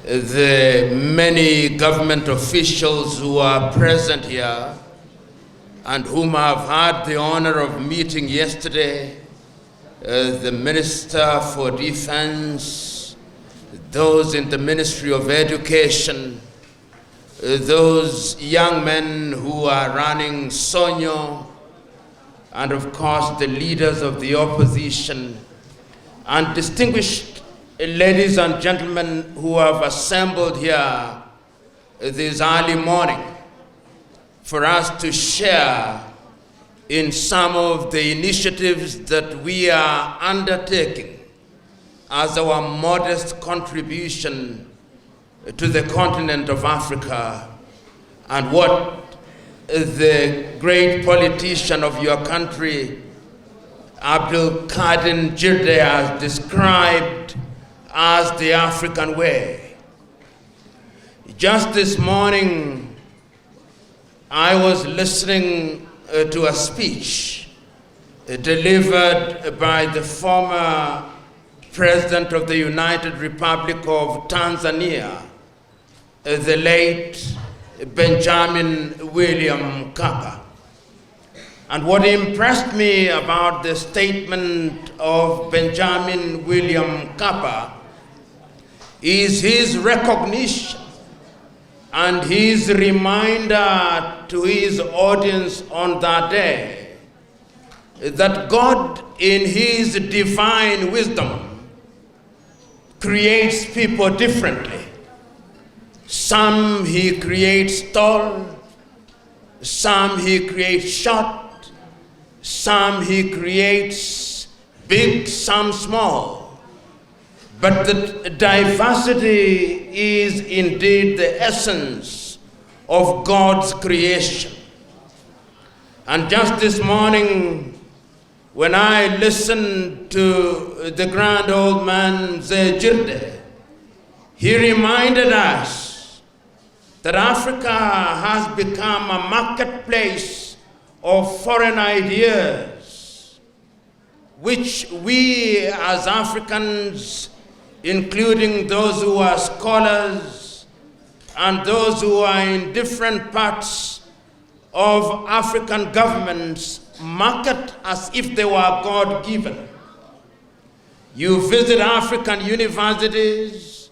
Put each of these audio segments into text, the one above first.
the many government officials who are present here and whom I've had the honor of meeting yesterday, the Minister for Defense, those in the Ministry of Education, those young men who are running Sonyo, and of course the leaders of the opposition, and distinguished ladies and gentlemen who have assembled here this early morning for us to share in some of the initiatives that we are undertaking as our modest contribution to the continent of Africa, and what the great politician of your country, Abdul Kadir Jirde, has described as the African way. Just this morning, I was listening to a speech delivered by the former President of the United Republic of Tanzania, the late Benjamin William Mkapa. And what impressed me about the statement of Benjamin William Mkapa is his recognition and his reminder to his audience on that day that God, in his divine wisdom, creates people differently. Some he creates tall, some he creates short, some he creates big, some small. But the diversity is indeed the essence of God's creation. And just this morning, when I listened to the grand old man Jirde, he reminded us that Africa has become a marketplace of foreign ideas, which we as Africans, including those who are scholars and those who are in different parts of African governments, market as if they were God-given. You visit African universities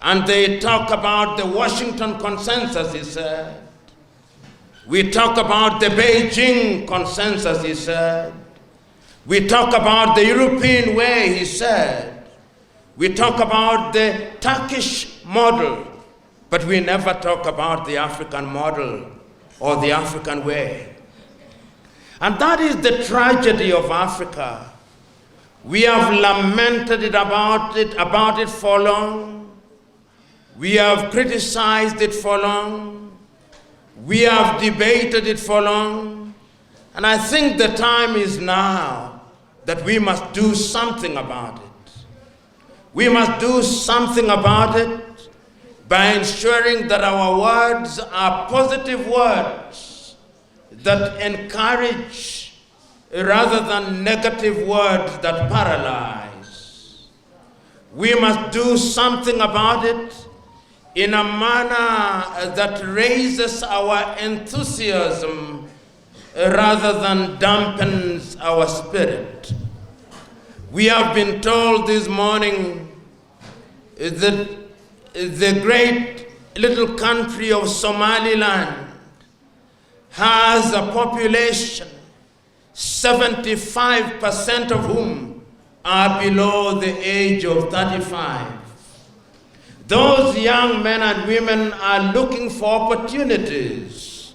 and they talk about the Washington Consensus, he said. We talk about the Beijing Consensus, he said. We talk about the European way, he said. We talk about the Turkish model, but we never talk about the African model or the African way. And that is the tragedy of Africa. We have lamented about it for long. We have criticized it for long. We have debated it for long. And I think the time is now that we must do something about it. We must do something about it by ensuring that our words are positive words that encourage rather than negative words that paralyze. We must do something about it in a manner that raises our enthusiasm rather than dampens our spirit. We have been told this morning that the great little country of Somaliland has a population, 75% of whom are below the age of 35. Those young men and women are looking for opportunities.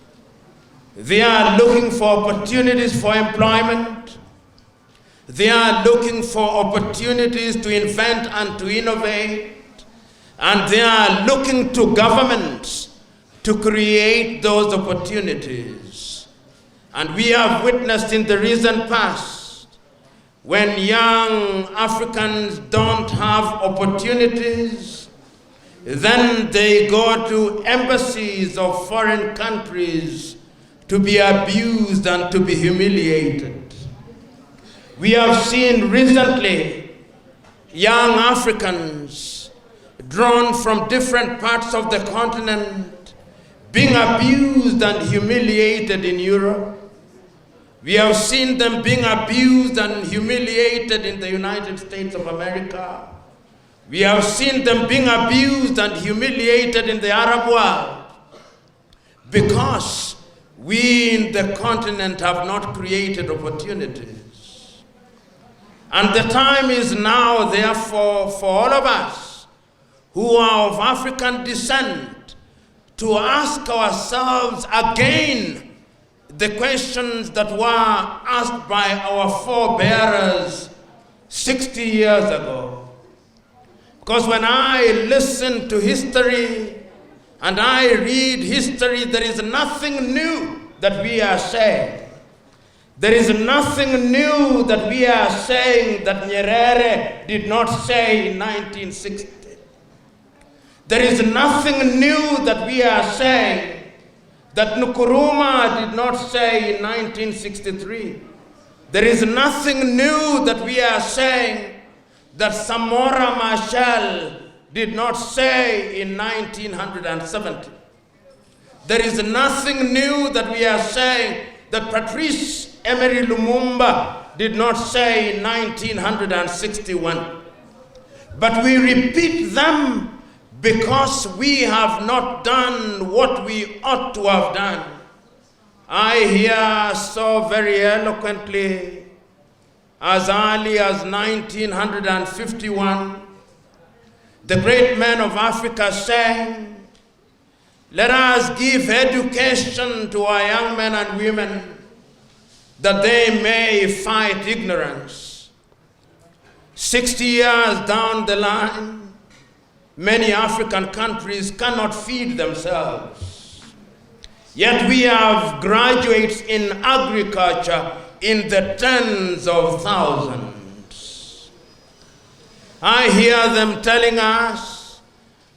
They are looking for opportunities for employment. They are looking for opportunities to invent and to innovate. And they are looking to governments to create those opportunities. And we have witnessed in the recent past, when young Africans don't have opportunities, then they go to embassies of foreign countries to be abused and to be humiliated. We have seen recently young Africans drawn from different parts of the continent, being abused and humiliated in Europe. We have seen them being abused and humiliated in the United States of America. We have seen them being abused and humiliated in the Arab world because we in the continent have not created opportunities. And the time is now, therefore, for all of us who are of African descent to ask ourselves again the questions that were asked by our forebearers 60 years ago. Because when I listen to history and I read history, there is nothing new that we are saying. There is nothing new that we are saying that Nyerere did not say in 1960. There is nothing new that we are saying that Nkrumah did not say in 1963. There is nothing new that we are saying that Samora Machel did not say in 1970. There is nothing new that we are saying that Patrice Emery Lumumba did not say in 1961. But we repeat them because we have not done what we ought to have done. I hear so very eloquently, as early as 1951, the great men of Africa saying, let us give education to our young men and women that they may fight ignorance. 60 years down the line, many African countries cannot feed themselves. Yet we have graduates in agriculture in the tens of thousands. I hear them telling us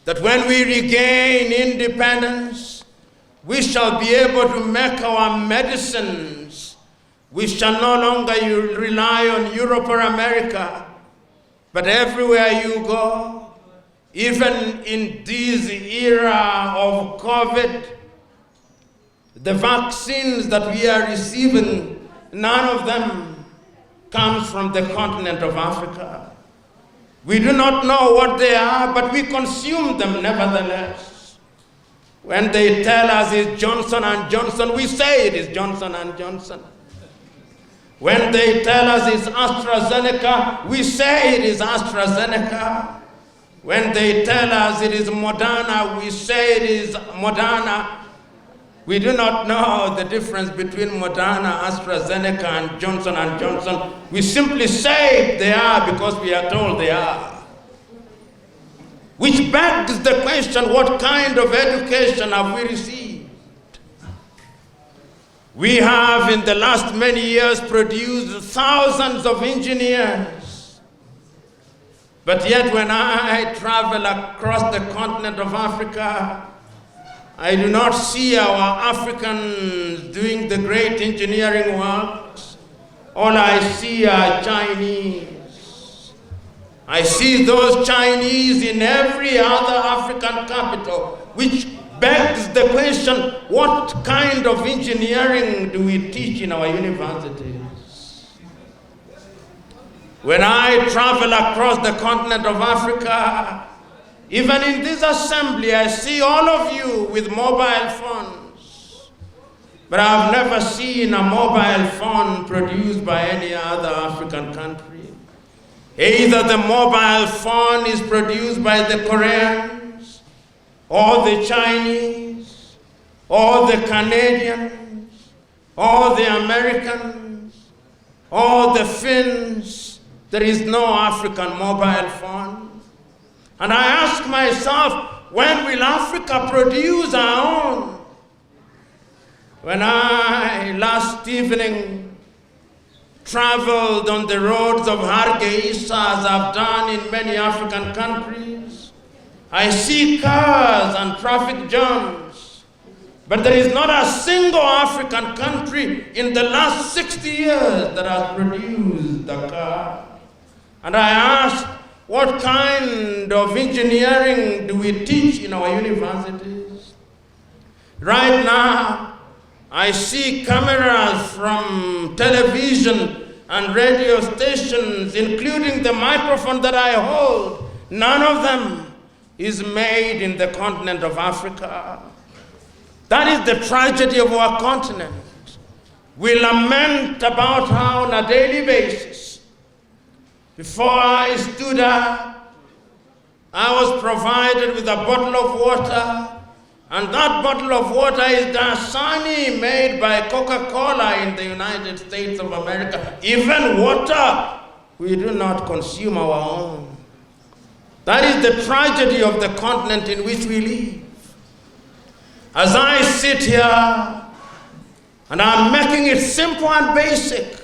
that when we regain independence, we shall be able to make our medicines. We shall no longer rely on Europe or America, but everywhere you go, even in this era of COVID, the vaccines that we are receiving, none of them comes from the continent of Africa. We do not know what they are, but we consume them nevertheless. When they tell us it's Johnson & Johnson, we say it is Johnson & Johnson. When they tell us it's AstraZeneca, we say it is AstraZeneca. When they tell us it is Moderna, we say it is Moderna. We do not know the difference between Moderna, AstraZeneca, and Johnson & Johnson. We simply say they are because we are told they are. Which begs the question, what kind of education have we received? We have in the last many years produced thousands of engineers. But yet when I travel across the continent of Africa, I do not see our Africans doing the great engineering works. All I see are Chinese. I see those Chinese in every other African capital, which begs the question, what kind of engineering do we teach in our universities? When I travel across the continent of Africa, even in this assembly, I see all of you with mobile phones. But I've never seen a mobile phone produced by any other African country. Either the mobile phone is produced by the Koreans, or the Chinese, or the Canadians, or the Americans, or the Finns. There is no African mobile phone. And I ask myself, when will Africa produce our own? When I last evening traveled on the roads of Hargeisa, as I've done in many African countries, I see cars and traffic jams. But there is not a single African country in the last 60 years that has produced a car. And I ask, What kind of engineering do we teach in our universities? Right now, I see cameras from television and radio stations, including the microphone that I hold. None of them is made in the continent of Africa. That is the tragedy of our continent. We lament about how on a daily basis, before I stood up, I was provided with a bottle of water, and that bottle of water is Dasani, made by Coca-Cola in the United States of America. Even water, we do not consume our own. That is the tragedy of the continent in which we live. As I sit here, and I'm making it simple and basic,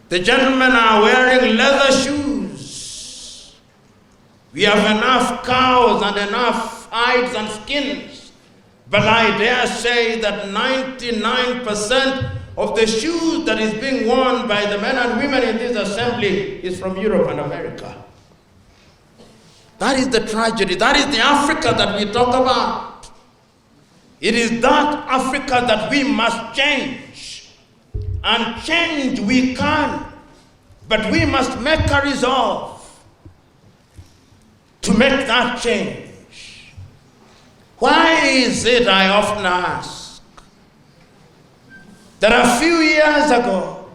the gentlemen are wearing leather shoes. We have enough cows and enough hides and skins, but I dare say that 99% of the shoes that is being worn by the men and women in this assembly is from Europe and America. That is the tragedy. That is the Africa that we talk about. It is that Africa that we must change. And change we can, but we must make a resolve to make that change. Why is it, I often ask, that a few years ago,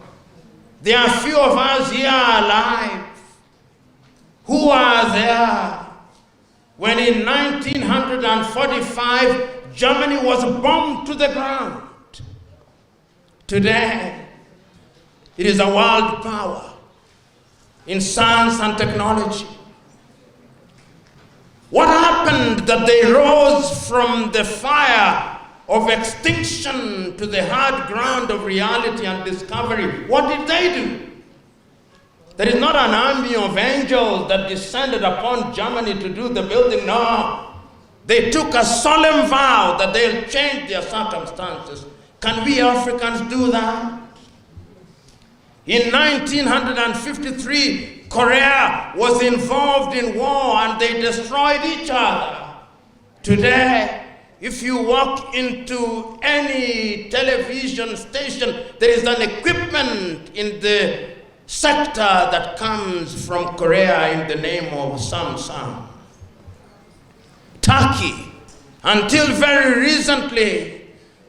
there are few of us here alive who are there when in 1945, Germany was bombed to the ground. Today, it is a world power in science and technology. What happened that they rose from the fire of extinction to the hard ground of reality and discovery? What did they do? There is not an army of angels that descended upon Germany to do the building. No. They took a solemn vow that they'll change their circumstances. Can we Africans do that? In 1953, Korea was involved in war and they destroyed each other. Today, if you walk into any television station, there is an equipment in the sector that comes from Korea in the name of Samsung. Turkey, until very recently,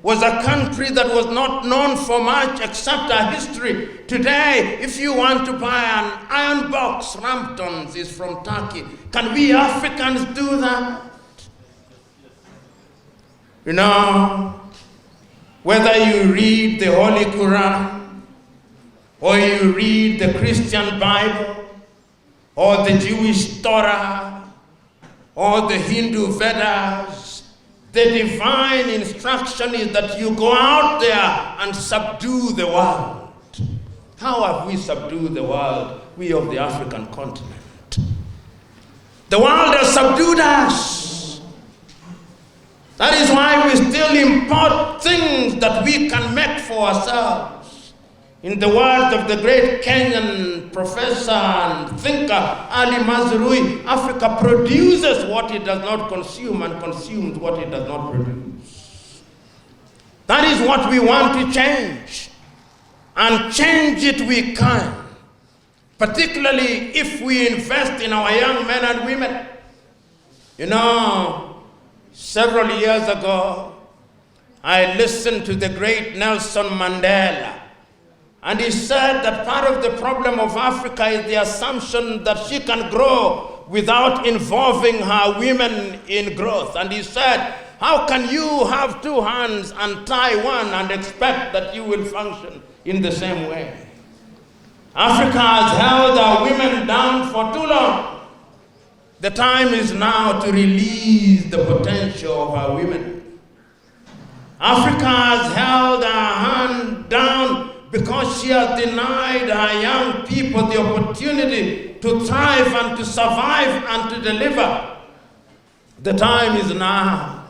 was a country that was not known for much except our history. Today, if you want to buy an iron box, Ramptons is from Turkey. Can we Africans do that? You know, whether you read the Holy Quran, or you read the Christian Bible, or the Jewish Torah, or the Hindu Vedas, the divine instruction is that you go out there and subdue the world. How have we subdued the world, we of the African continent? The world has subdued us. That is why we still import things that we can make for ourselves. In the words of the great Kenyan professor and thinker Ali Mazrui, Africa produces what it does not consume and consumes what it does not produce. That is what we want to change. And change it we can. Particularly if we invest in our young men and women. You know, several years ago, I listened to the great Nelson Mandela. And he said that part of the problem of Africa is the assumption that she can grow without involving her women in growth. And he said, how can you have two hands and tie one and expect that you will function in the same way? Africa has held our women down for too long. The time is now to release the potential of our women. Africa has held our hand down because she has denied our young people the opportunity to thrive and to survive and to deliver. The time is now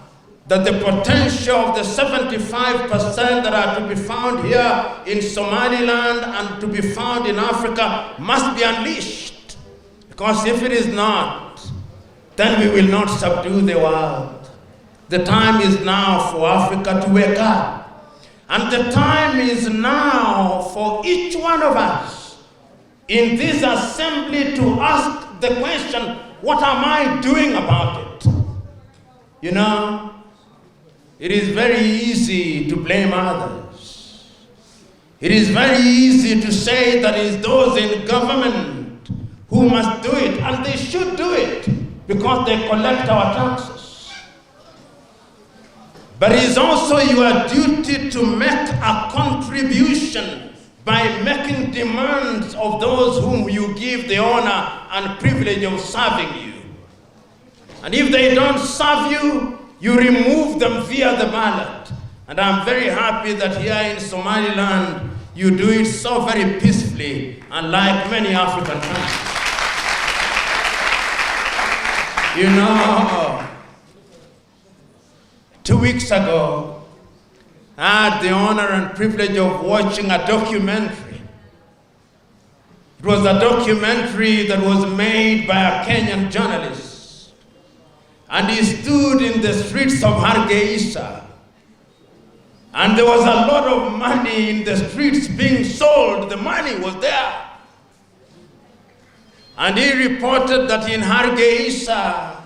that the potential of the 75% that are to be found here in Somaliland and to be found in Africa must be unleashed. Because if it is not, then we will not subdue the world. The time is now for Africa to wake up. And the time is now for each one of us in this assembly to ask the question, what am I doing about it? You know, it is very easy to blame others. It is very easy to say that it is those in government who must do it, and they should do it because they collect our taxes. But it is also your duty to make a contribution by making demands of those whom you give the honor and privilege of serving you. And if they don't serve you, you remove them via the ballot. And I'm very happy that here in Somaliland, you do it so very peacefully, unlike many African countries. You know, 2 weeks ago, I had the honor and privilege of watching a documentary. It was a documentary that was made by a Kenyan journalist. And he stood in the streets of Hargeisa. And there was a lot of money in the streets being sold. The money was there. And he reported that in Hargeisa,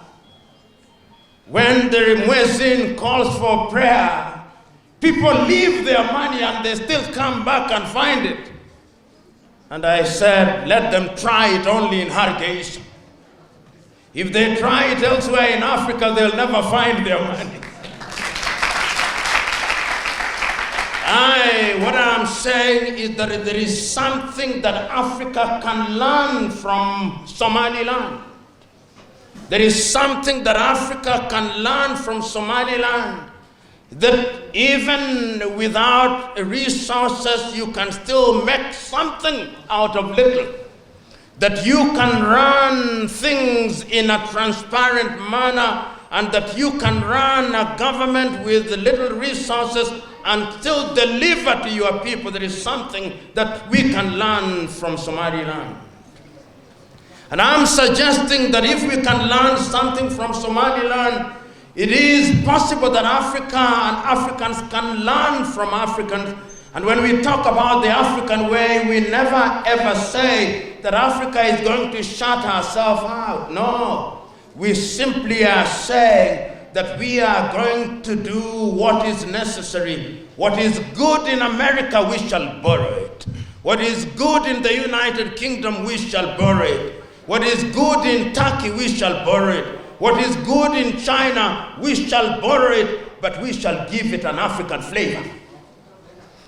when the muezzin calls for prayer, people leave their money and they still come back and find it. And I said, let them try it only in Hargeisa. If they try it elsewhere in Africa, they'll never find their money. What I'm saying is that there is something that Africa can learn from Somaliland. There is something that Africa can learn from Somaliland, that even without resources, you can still make something out of little. That you can run things in a transparent manner, and that you can run a government with little resources and still deliver to your people. There is something that we can learn from Somaliland. And I'm suggesting that if we can learn something from Somaliland, it is possible that Africa and Africans can learn from Africans. And when we talk about the African way, we never ever say that Africa is going to shut herself out. No, we simply are saying that we are going to do what is necessary. What is good in America, we shall borrow it. What is good in the United Kingdom, we shall borrow it. What is good in Turkey, we shall borrow it. What is good in China, we shall borrow it, but we shall give it an African flavor.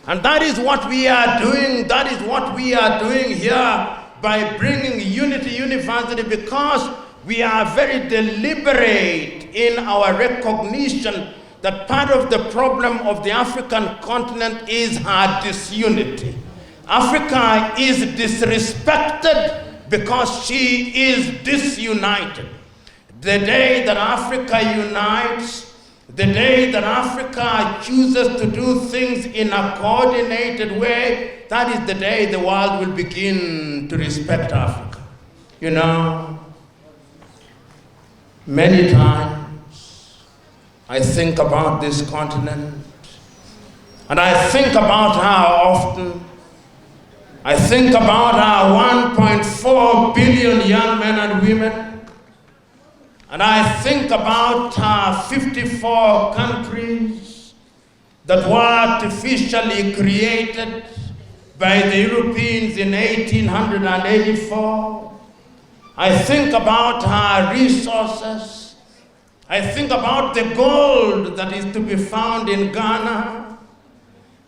And that is what we are doing. That is what we are doing here by bringing Unity University, because we are very deliberate in our recognition that part of the problem of the African continent is our disunity. Africa is disrespected because she is disunited. The day that Africa unites, the day that Africa chooses to do things in a coordinated way, that is the day the world will begin to respect Africa. You know, many times I think about this continent, and I think about how often I think about our 1.4 billion young men and women, and I think about our 54 countries that were artificially created by the Europeans in 1884. I think about our resources. I think about the gold that is to be found in Ghana.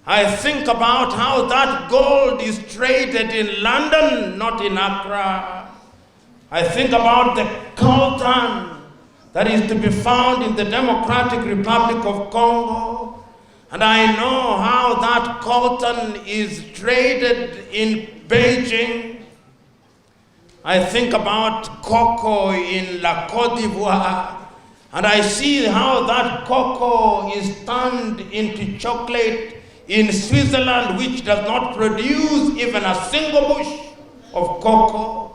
I think about how that gold is traded in London, not in Accra. I think about the coltan that is to be found in the Democratic Republic of Congo. And I know how that coltan is traded in Beijing. I think about cocoa in La Côte d'Ivoire. And I see how that cocoa is turned into chocolate in Switzerland, which does not produce even a single bush of cocoa.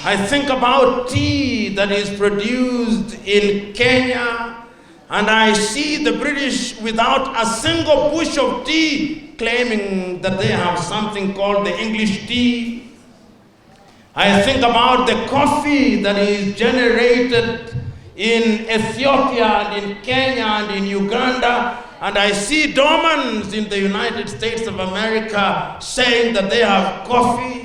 I think about tea that is produced in Kenya, and I see the British without a single bush of tea claiming that they have something called the English tea. I think about the coffee that is generated in Ethiopia and in Kenya and in Uganda, and I see Dormans in the United States of America saying that they have coffee.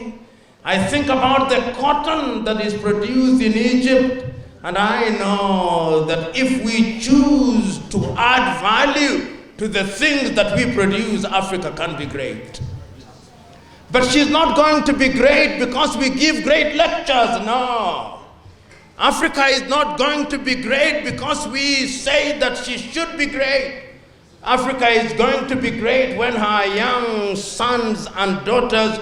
I think about the cotton that is produced in Egypt, and I know that if we choose to add value to the things that we produce, Africa can be great. But she's not going to be great because we give great lectures, no. Africa is not going to be great because we say that she should be great. Africa is going to be great when her young sons and daughters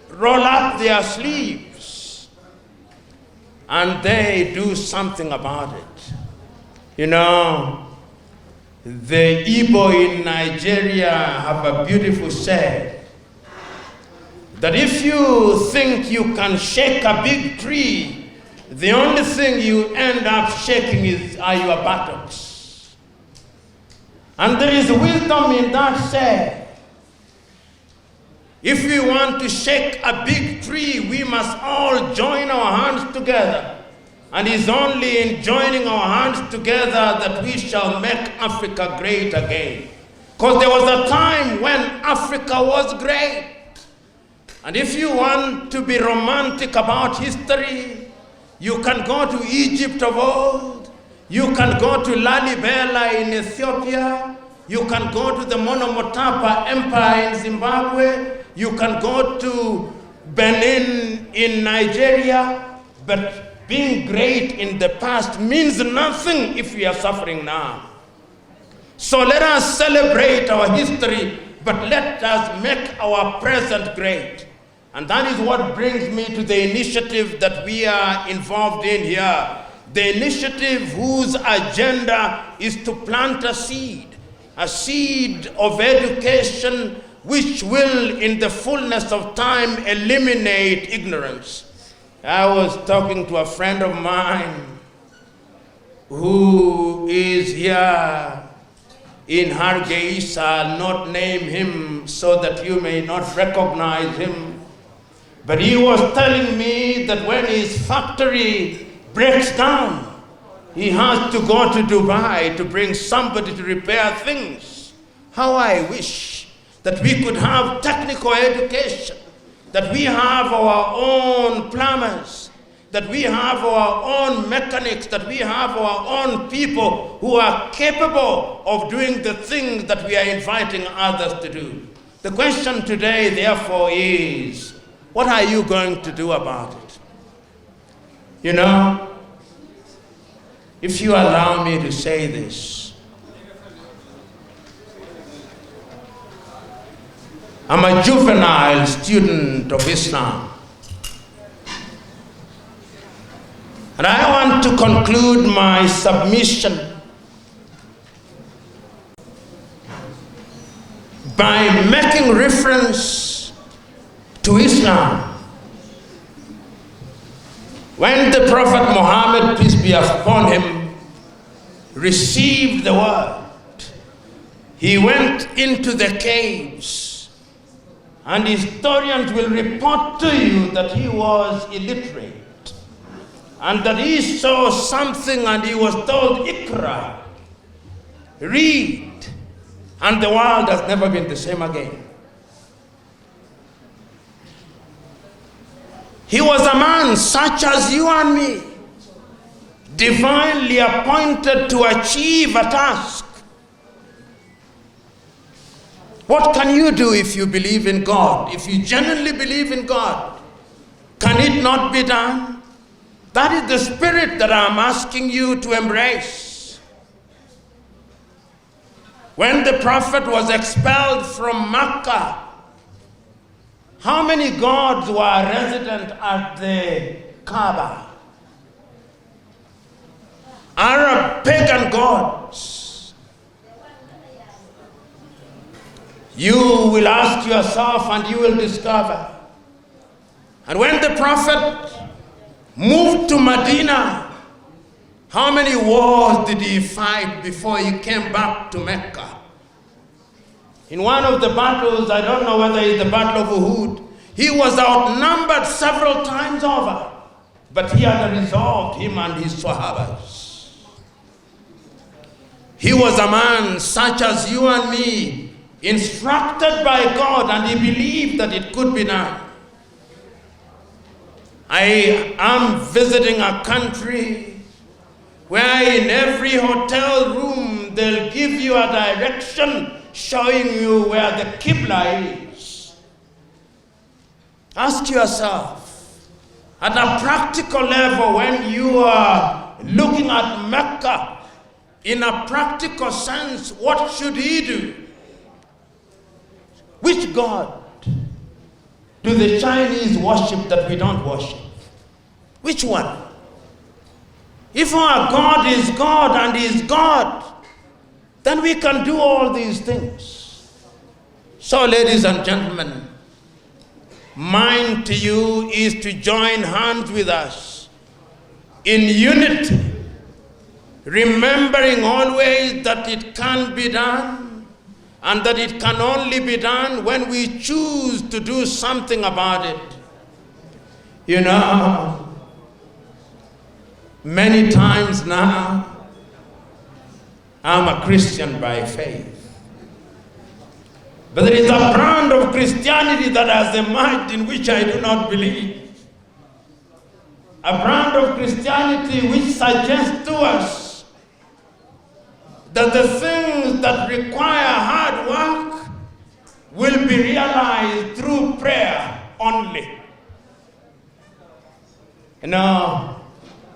roll up their sleeves and they do something about it. You know, the Hubo in Nigeria have a beautiful saying that if you think you can shake a big tree, the only thing you end up shaking are your buttocks. And there is wisdom in that saying. If we want to shake a big tree, we must all join our hands together. And it's only in joining our hands together that we shall make Africa great again. Because there was a time when Africa was great. And if you want to be romantic about history, you can go to Egypt of old, you can go to Lalibela in Ethiopia, you can go to the Monomotapa Empire in Zimbabwe, you can go to Benin in Nigeria, but being great in the past means nothing if we are suffering now. So let us celebrate our history, but let us make our present great. And that is what brings me to the initiative that we are involved in here. The initiative whose agenda is to plant a seed of education which will, in the fullness of time, eliminate ignorance. I was talking to a friend of mine who is here in Hargeisa. I'll not name him so that you may not recognize him. But he was telling me that when his factory breaks down, he has to go to Dubai to bring somebody to repair things. How I wish that we could have technical education, that we have our own plumbers, that we have our own mechanics, that we have our own people who are capable of doing the things that we are inviting others to do. The question today, therefore, is, what are you going to do about it? You know, if you allow me to say this, I'm a juvenile student of Islam. And I want to conclude my submission by making reference to Islam. When the Prophet Muhammad, peace be upon him, received the word, he went into the caves, and historians will report to you that he was illiterate, and that he saw something and he was told, Iqra, read, and the world has never been the same again. He was a man such as you and me, divinely appointed to achieve a task. What can you do if you believe in God? If you genuinely believe in God, can it not be done? That is the spirit that I'm asking you to embrace. When the Prophet was expelled from Mecca, how many gods were resident at the Kaaba? Arab pagan gods. You will ask yourself and you will discover. And when the Prophet moved to Medina. How many wars did he fight before he came back to Mecca? In one of the battles, I don't know whether it's the Battle of Uhud, he was outnumbered several times over, but he had resolved, him and his Sahabas. He was a man such as you and me, instructed by God, and he believed that it could be done. I am visiting a country where in every hotel room they'll give you a direction showing you where the Qibla is. Ask yourself, at a practical level, when you are looking at Mecca, in a practical sense, what should he do? Which God do the Chinese worship that we don't worship? Which one? If our God is God and is God, then we can do all these things. So, ladies and gentlemen, mine to you is to join hands with us in unity, remembering always that it can be done, and that it can only be done when we choose to do something about it. You know, many times now, I'm a Christian by faith. But there is a brand of Christianity that has emerged in which I do not believe. A brand of Christianity which suggests to us that the things that require hard work will be realized through prayer only. You know,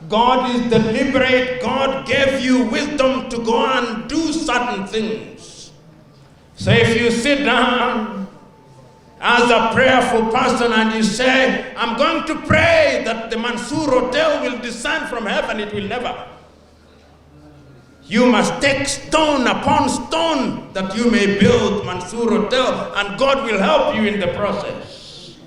God is deliberate. God gave you wisdom to go and do certain things. So if you sit down as a prayerful person and you say, I'm going to pray that the Mansour Hotel will descend from heaven, it will never. You must take stone upon stone that you may build Mansour Hotel, and God will help you in the process.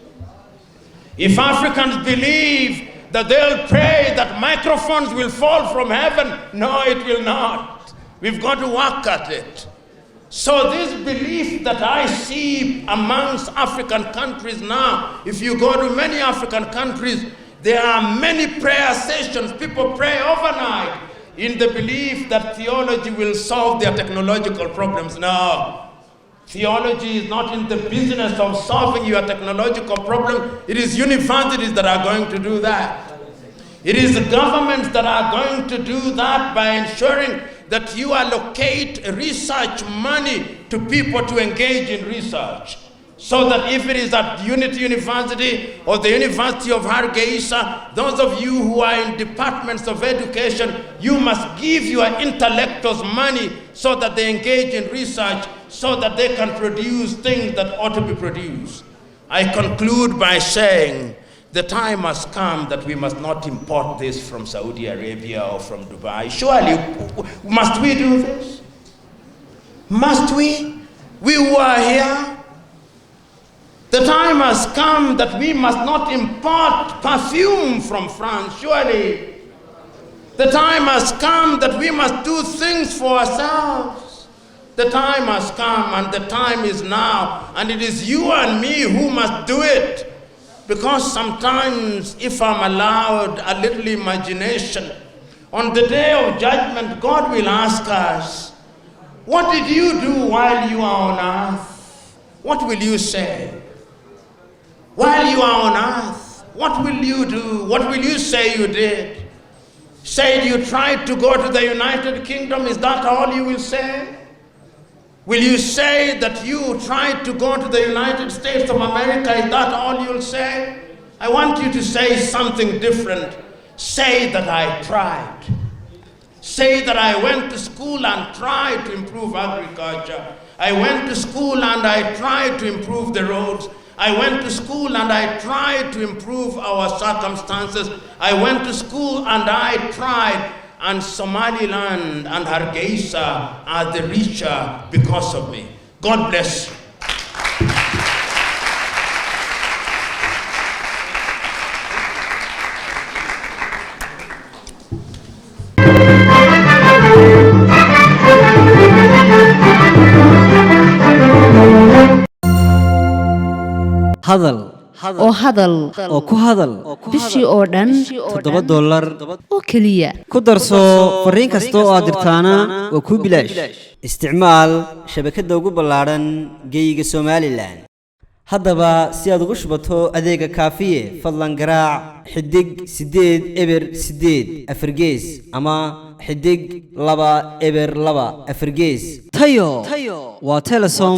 If Africans believe that they'll pray that microphones will fall from heaven, no, it will not. We've got to work at it. So this belief that I see amongst African countries now, if you go to many African countries, there are many prayer sessions. People pray overnight in the belief that theology will solve their technological problems. No. Theology is not in the business of solving your technological problem. It is universities that are going to do that. It is the governments that are going to do that by ensuring that you allocate research money to people to engage in research. So that if it is at Unity University or the University of Hargeisa, those of you who are in departments of education, you must give your intellectuals money so that they engage in research, so that they can produce things that ought to be produced. I conclude by saying the time has come that we must not import this from Saudi Arabia or from Dubai. Surely, must we do this? Must we? We who are here? The time has come that we must not import perfume from France, surely. The time has come that we must do things for ourselves. The time has come, and the time is now, and it is you and me who must do it. Because sometimes, if I'm allowed a little imagination, on the day of judgment, God will ask us, what did you do while you are on earth? What will you say? While you are on earth, what will you do? What will you say you did? Say you tried to go to the United Kingdom, is that all you will say? Will you say that you tried to go to the United States of America, is that all you'll say? I want you to say something different. Say that I tried. Say that I went to school and tried to improve agriculture. I went to school and I tried to improve the roads. I went to school and I tried to improve our circumstances. I went to school and I tried, and Somaliland and Hargeisa are the richer because of me. God bless you. hadal oo hadal oo ku hadal bishii oo dhan $7 oo keliya ku darso fariin kasta oo aad dirtaana waa ku bilaash isticmaal shabakadda ugu ballaaran geyga Somaliland haddaba si aad ugu shubato adeega kaafiye fadlan garaac xidig 8 eber 8 afargees ama xidig 2 eber 2 afargees tayo waa telesom